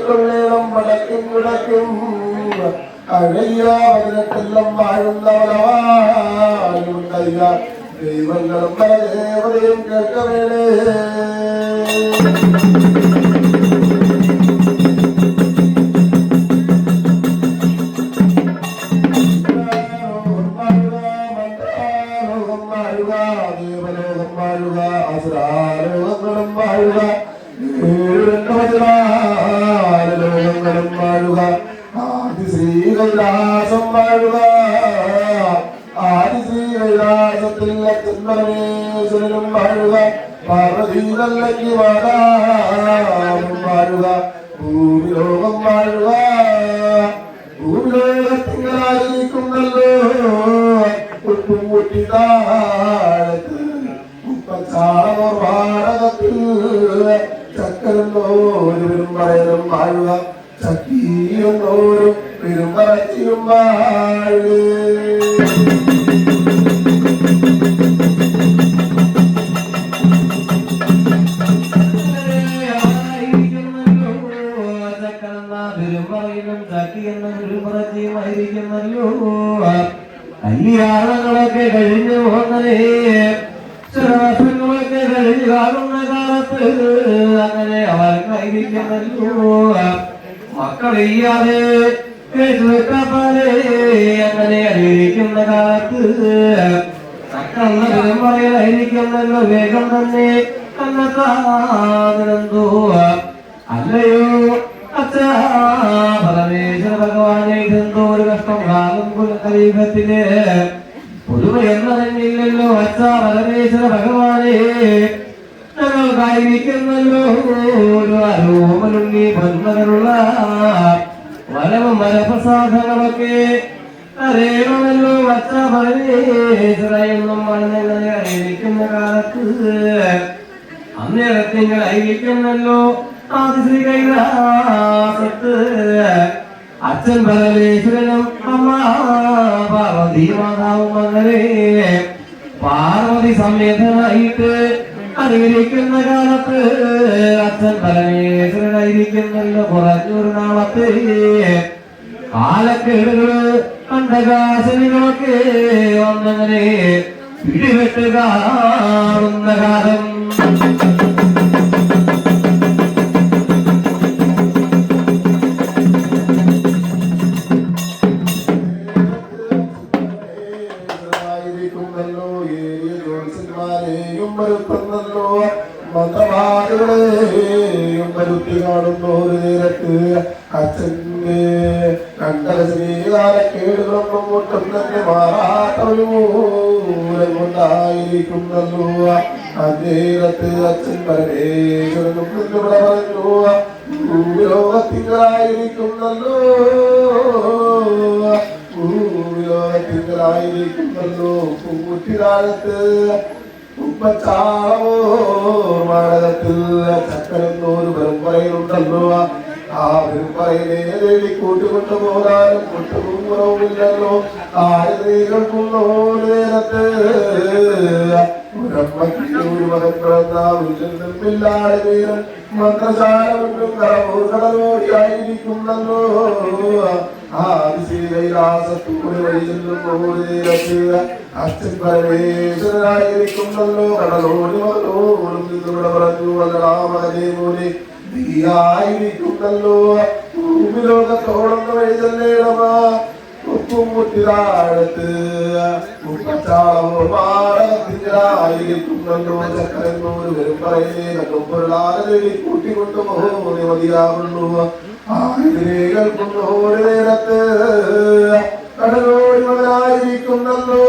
കൊള്ളേണം വടക്കും കിടക്കും അഴയ്യാവതിനെല്ലാം വാഴുന്നവരവായുണ്ടയ്യ ദൈവങ്ങളും പല ദേവതയും കേൾക്കവേണേ ദേവലോകം വാഴുക അസുരാലോകങ്ങളും വാഴുക ലോകങ്ങളും വാഴുക ആദിശ്രീ കൈലാസം വാഴുക ആദിശ്രീ കൈലാസത്തിൽ പരമേശ്വരനും വാഴുക പാർവതി നല്ലി വാഴുക ഭൂമിലോകം വാഴുക ഭൂമിലോകത്തിങ്ങളായിരിക്കുന്നല്ലോ ഒട്ടും മുട്ടി താഴത്ത് മുപ്പച്ചാളമോർ വാടകത്തിൽ ചക്കരന്നോരും പറയലും വാഴുക ചക്കിയെന്നോരും പെരുമ്പറച്ചിയും വാഴ് കല്യാണങ്ങളൊക്കെ കഴിഞ്ഞു പോകുന്നതേ ശ്വാസങ്ങളൊക്കെ കഴിഞ്ഞു കാണുന്ന കാലത്ത് അങ്ങനെ അവർക്കായിരിക്കുന്നല്ലോ മക്കളില്ലാതെ അങ്ങനെ അനുകരിക്കുന്ന കാലത്ത് മക്കളുടെ പെരുമറയിലായിരിക്കുന്നല്ലോ വേഗം തന്നെ അന്നത്താനെന്തോ അല്ലയോ അച്ഛാ പരമേശ്വര ഭഗവാനെ ഇതെന്തോ ഒരു കഷ്ടം കാലം കലീപത്തില് പൊതുവെയൊന്നും തന്നെയില്ലല്ലോ അച്ഛാ പരമേശ്വര ഭഗവാനെ ഞങ്ങൾക്കായിരിക്കുന്നല്ലോ ഒരു അരോമലുണ്ണി പന്മകളുള്ള വരവും വരപ്രസാദങ്ങളൊക്കെ അറിയണമല്ലോ അച്ഛാ പരമേശ്വര എന്നും മണ്ണെങ്ങനെ അറിയിക്കുന്ന കാലത്ത് അന്നേരത്തിങ്ങളായിരിക്കുന്നല്ലോ ആദിശ്രീ കൈലാസത്ത് അച്ഛൻ പരമേശ്വരനും അമ്മ പാർവതി മാതാവും അങ്ങനെ പാർവതി സമേതനായിട്ട് അനുകരിക്കുന്ന കാലത്ത് അച്ഛൻ പരമേശ്വരനായിരിക്കുന്നല്ലോ കുറഞ്ഞൊരു നാളത്ത് കാലക്കേടുകള് കണ്ടകാശനികളൊക്കെ വന്നങ്ങനെ പിടിപെട്ട് കാണുന്ന കാലം മന്ത്രവാദികളെയും വരുത്തി കാണുന്നു ഒരു നേരത്ത് അച്ഛന്റെ കണ്ടല ശ്രീകാലക്കേടുകളൊന്നും ഒട്ടും തന്നെ മാറാത്തൊരു മൂലം കൊണ്ടായിരിക്കുന്നല്ലോ അന്നേരത്ത് അച്ഛൻ പരമേശ്വരനും ഇവിടെ പറഞ്ഞു ഭൂലോകത്തിങ്കളായിരിക്കുന്നല്ലോ ഭൂലോകത്തിങ്കളായിരിക്കുന്നല്ലോ പൂറ്റിരാഴത്ത് മാടകത്തിൽ ചക്കരന്നൊരു പെരുമ്പറയിലുണ്ടല്ലോ ആ പെരുമ്പറയിലെ തേടി കൂട്ടിക്കൊണ്ടു പോകാനും കുട്ടുകുറവുമില്ലല്ലോ ആയുധീകൾക്കും നേരത്ത് ഒരു മകൻ പിറന്ന വീട്ടിൽ വീരൻ മന്ത്രശാല കൊണ്ടും കടലോടിയായിരിക്കുന്നല്ലോ ആദിശ്രീകൈലാസത്തൂടെ വഴി ചെല്ലുമ്പോൾ നേരത്ത് അച്ഛൻ പരമേശ്വരനായിരിക്കുന്നല്ലോ കടലോടി മകളോടും നിന്നിവിടെ പറഞ്ഞു അല്ലടാ മകനെ പോലെ നീയായിരിക്കുന്നല്ലോ ഭൂമിലോകത്തോടൊന്ന് വഴി ചെല്ലേടമാ ഉപ്പും മുറ്റിതാഴത്ത് ഉപ്പച്ചാളമായിരിക്കുന്നല്ലോ ചക്കരന്നൂര് വരും പറയേ കണ്ടും പൊരുളാതെ കൂട്ടിക്കൊണ്ടു മോനെ മതിയാവുള്ളൂ ആയുധേകൾക്കൊന്നു ഒരു നേരത്ത് കടലോടി മകനായിരിക്കുന്നല്ലോ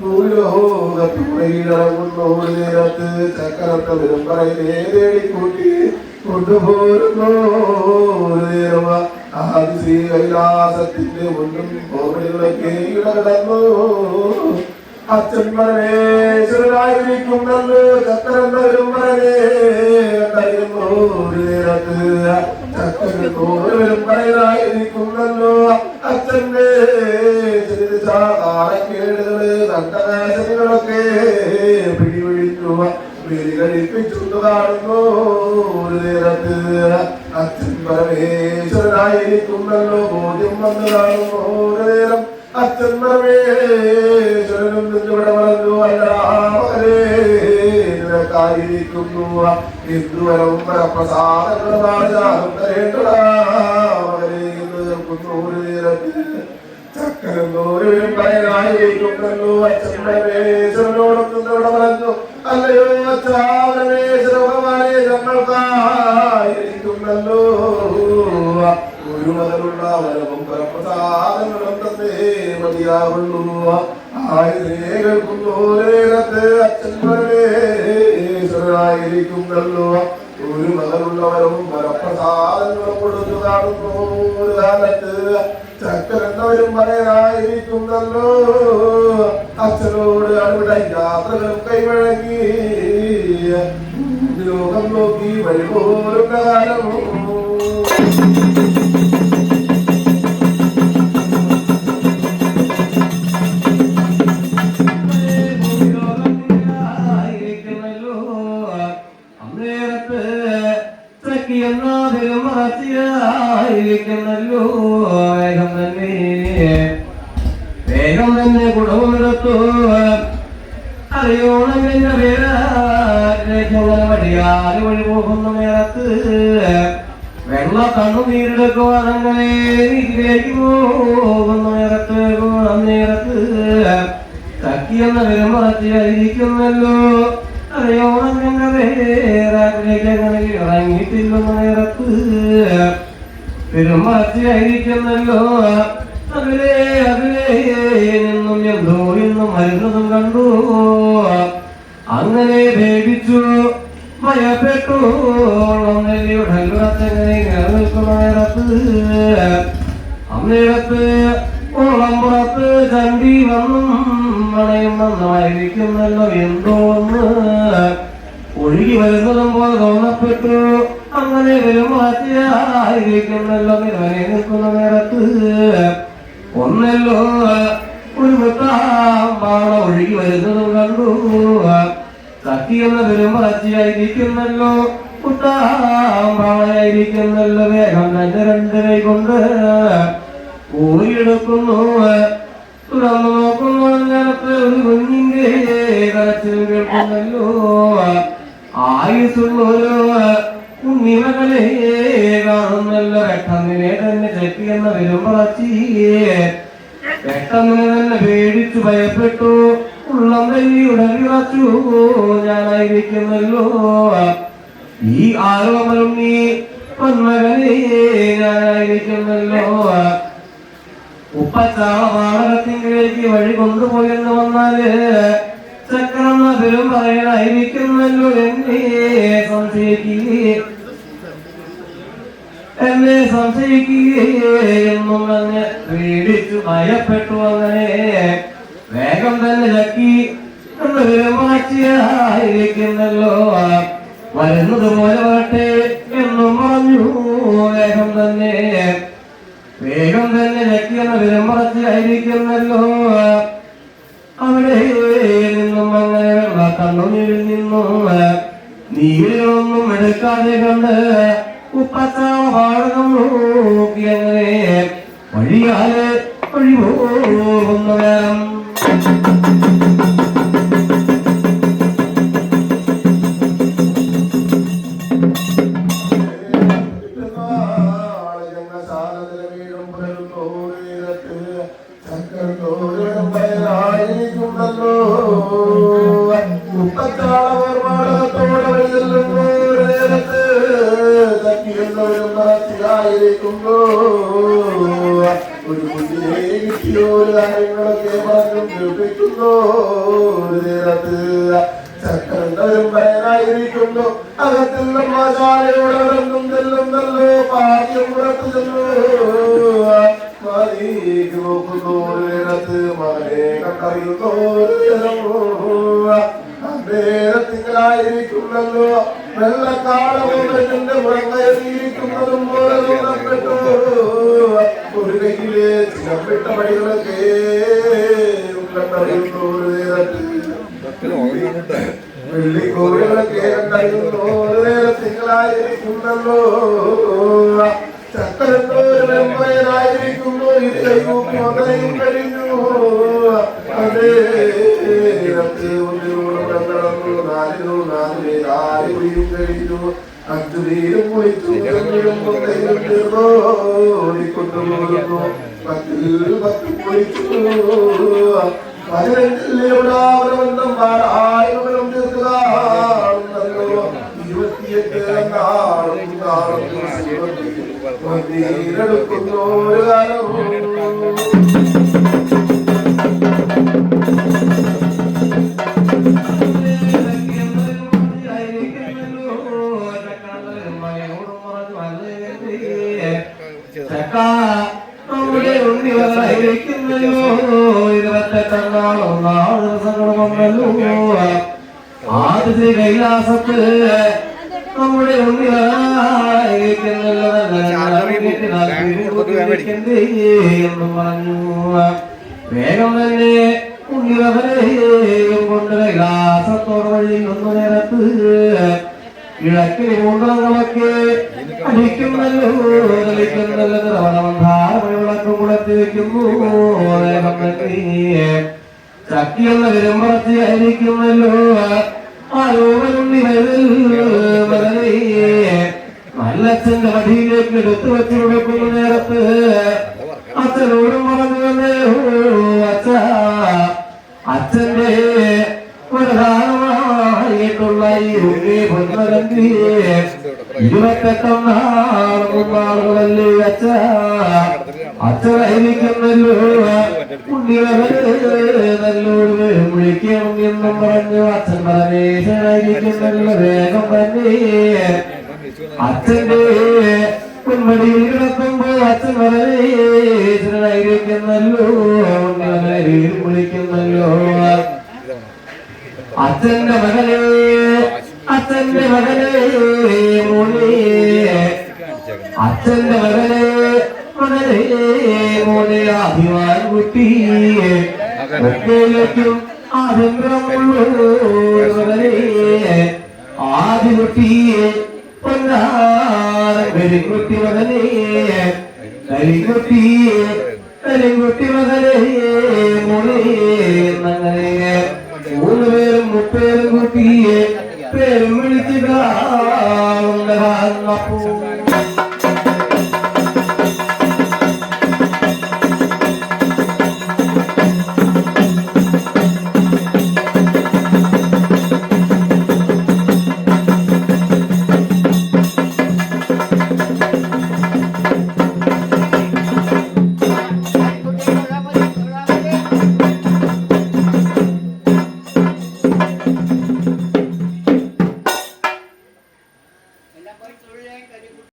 ഭൂലോകത്തുറയിലിറങ്ങുന്നു ഒരു നേരത്ത് ചക്കരത്ത വരും പറയേ തേടിക്കൂട്ടി കൊണ്ടുപോരുന്നു ഒരു നേരം ആദിശ്രീ കൈലാസത്തിന്റെ മുന്നും കോമഡികളൊക്കെ ഇടകടന്നു അച്ഛൻ പരമേശ്വരനായിരിക്കുന്നല്ലോ ചക്കരന്തരും വരനെ കഴിയുന്നു ഒരു നേരത്ത് ചക്കരന്തോരും പറയനായിരിക്കുന്നല്ലോ അച്ഛന്റെ കേടുകള് കണ്ടകാശങ്ങളൊക്കെ പിടിപിടിച്ചു കഴിപ്പിച്ചു കാണുന്നു. ഒരു നേരത്ത് അച്ഛൻ പരമേശ്വരനായിരിക്കുന്നല്ലോ ബോധ്യം വന്ന് കാണുന്നു. ഒരു നേരം അച്ഛൻ പരമേശ്വരനും നിന്നിവിടെ വളർന്നു അല്ലായിരിക്കുന്നു. ഹിന്ദുവരവും പരപ്രസാദങ്ങളുമാണ് ഞാനും തരേണ്ടടാ മകനെ എന്ന് കേൾക്കുന്നു. ഒരു നേരത്ത് ചക്കരന്തോരും പരനായിരിക്കുന്നല്ലോ അച്ഛൻ പരമേശ്വരനോടും നിന്നിവിടെ വളർന്നു അല്ലയോ അച്ഛാപരമേശ്വര ഭഗവാനെ ഞങ്ങൾക്കായിരിക്കുന്നല്ലോ. ഒരു മകനുള്ള വരവും പരപ്രസാദങ്ങളും തന്നേ മതിയാവുള്ളൂ. ആയിരേ കേൾക്കുന്നു നേരത്ത് അച്ഛൻ പരമേശ്വരനായിരിക്കുന്നല്ലോ. ഒരു മകനുള്ള വരവും പരപ്രസാദങ്ങളും കൊടുത്തു കാണുന്നു. ഒരു കാലത്ത് ചക്കരെന്നവരും പറയായിരിക്കുന്നല്ലോ. അച്ഛനോട് അവിടെ യാത്രകളും കൈവഴങ്ങി ലോകം നോക്കി വഴിപോലും കാലമോ വേഗം തന്നെ കുടവുമെടുത്തു അറിയോണമെന്ന വടിയാല് വഴി പോകുന്ന നേരത്ത് വെള്ള കണ്ണുനീരെടുക്കുവാനങ്ങനെ വീട്ടിലേക്ക് പോകുന്ന നേരത്ത് സഖി എന്ന വിലമറച്ചിരിക്കുന്നല്ലോ. അറിയോണമെന്ന വേറാട്ടിലേക്ക് ഇറങ്ങിയിട്ടില്ലെന്ന നേരത്ത് പെരുമാറ്റിയായിരിക്കുന്നല്ലോ. അതിലേ നിന്നും എന്തോ ഇന്നും മരുന്നതും കണ്ടു. അങ്ങനെ ഭേദിച്ചു ഭയപ്പെട്ടു നെല്ലിയുടെ നിൽക്കുന്ന നേരത്ത് അന്നേരത്ത് ഓളമ്പുറത്ത് ചണ്ടി വന്നും മണയും നന്നായിരിക്കുന്നല്ലോ. എന്തോന്ന് ഒഴുകി വരുന്നതും പോലെ തോന്നപ്പെട്ടു. അങ്ങനെ പെരുമാറ്റിയായിരിക്കുന്നല്ലോ. നിലവനെ നിൽക്കുന്ന നേരത്ത് ഒന്നല്ലോ ഒരു മുത്താമ്പാള ഒഴുകി വരുന്നതും കണ്ടു. സഖി എന്ന പെരുമാറ്റിയായിരിക്കുന്നല്ലോ. മുത്താമ്പാളയായിരിക്കുന്നല്ലോ. വേഗം തന്നെ രണ്ട് കൈ കൊണ്ട് ഊരിയെടുക്കുന്നു. തുറന്നു നോക്കുന്നു. നേരത്തെ ഒരു കുഞ്ഞിന്റെ കരച്ചിൽ കേൾക്കുന്നല്ലോ. ആയുസുള്ളൊരു ഉണ്ണിമകളെ കാണുന്നല്ലോ. പെട്ടെന്നിനെ തന്നെ ചെക്കി എന്ന പെരുമ്പളച്ചിയെ പെട്ടെന്നിനെ തന്നെ പേടിച്ചു ഭയപ്പെട്ടു. ഉള്ളം തല്ലിയുടെ വിറച്ചു. ഞാനായിരിക്കുന്നല്ലോ ഈ ആരോപണി പൊന്മകനെ ഞാനായിരിക്കുന്നല്ലോ. ഉപ്പച്ചാള പാടകത്തിലേക്ക് വഴി കൊണ്ടുപോയെന്ന് വന്നാല് ചക്രന്ന പെരും പറയാനായിരിക്കുന്നല്ലോ. എന്നെ സംശയിക്കുകയെന്നും തന്നെ പേടിച്ചു ഭയപ്പെട്ടു. അങ്ങനെ വേഗം തന്നെ ചക്കി എന്ന് പെരുമാറ്റിയായിരിക്കുന്നല്ലോ. വരുന്നത് പോലെ വരട്ടെ എന്നും പറഞ്ഞു. വേഗം തന്നെ ചക്കി എന്ന പെരുമാറ്റിയായിരിക്കുന്നല്ലോ. അവിടെ നിന്നും അങ്ങനെ വെള്ള കണ്ണുനീരിൽ നിന്നും നീരിലൊന്നും എടുക്കാതെ കണ്ട് ഉപ്പച്ചാള പാടകം നോക്കി അങ്ങനെ വഴിയാല് വഴി പോകുന്ന നേരം ഒരു കുഞ്ഞിനെ കിട്ടിയോ കാര്യങ്ങളൊക്കെ പറഞ്ഞും കേൾപ്പിക്കുന്നു. ഒരു നേരത്ത് ചക്കരന്തരും ഭയനായിരിക്കുന്നു. അകത്തിൽ നമ്മാശാലയോടൊന്നും ചെല്ലുന്നല്ലോ. പാദ്യം പുറത്തു ചെല്ലു മതിക്ക് നോക്കുന്നു. ഒരു നേരത്ത് മകനെ കണ്ടറിയുന്നു. നേരത്തിലായിരിക്കുന്നല്ലോ. വെള്ളക്കാളവന്റെ പുറങ്ങയിരിക്കുന്നതും പോലെ തോന്നപ്പെട്ടു. ഒരു കയ്യിലെ ചിലപ്പെട്ട പടികളൊക്കെ കണ്ടറിയുന്നു. ഒരു നേരത്തിൽ വെള്ളിക്കോവിലൊക്കെ ഉണ്ടായിരുന്നു ഒരു നേരം തിങ്കളായിരിക്കുന്നല്ലോ ചക്കരത്തോരായിരിക്കുന്നു ഇത് കൈകൂപ്പി ഒന്നരയും കഴിഞ്ഞു അതേ നടന്നു നാലിനും കഴിഞ്ഞു അഞ്ചു നീരും കുളിച്ചു ഓടിക്കൊണ്ടുപോകുന്നു 10 കുളിച്ചു 15 ബന്ധം 1000 തീർക്കുക 28 നീരെടുക്കുന്നു ഒരു കാലം നമ്മുടെ ഉണ്ണിവരായിരിക്കുന്നല്ലോ 28 ദിവസങ്ങൾ വന്നല്ലോ ആദ്യ കൈലാസത്ത് നമ്മുടെ ഉണ്ണിവരായിരിക്കുന്നല്ലോ എന്നും പറഞ്ഞു വേഗം തന്നെ ഉണ്ണിവരെയും കൊണ്ട് കൈലാസത്തോട് വഴി ഒന്നു നേരത്ത് കിഴക്കിന് മൂന്നങ്ങളൊക്കെ അടിക്കുന്നല്ലോ ധാരമണിവിളക്കം കുളത്തി വെക്കുന്നു ചക്കി എന്ന വിരമ്പറത്തിയായിരിക്കുന്നല്ലോ ആരോപണി നല്ലച്ഛന്റെ വടിയിലേക്ക് എടുത്തു വെച്ചു കൊടുക്കുന്ന നേരത്ത് അച്ഛനോടും പറഞ്ഞു വന്നേ അച്ഛന്റെ പ്രധാനമായിട്ടുള്ള ഈ ഉണ്ണി പൊന്നരങ്കി 28 നാളുകളല്ലേ അച്ഛനായിരിക്കുന്നല്ലോ നല്ലോട് വിളിക്കണം എന്നും പറഞ്ഞു അച്ഛൻ പരമേശ്വരായിരിക്കുന്നല്ലോ വേഗം തന്നെ അച്ഛന്റെ പൊന്മടിയിൽ കിടക്കുമ്പോ അച്ഛൻ പരമേശ്വരനായിരിക്കുന്നല്ലോ വിളിക്കുന്നല്ലോ അച്ഛന്റെ മകനെ മോനെ അച്ഛന്റെ മോനെ അഭിമാൻ കുട്ടി ഒക്കെയിലേക്കും ആദ്യകുട്ടിയെ കരിക്കുട്ടി മകനെ കരിക്കുട്ടി മകനെ മോനെ അങ്ങനെ 3 പേരും 3 പേരും കുട്ടിയെ പേരും വിളിച്ചു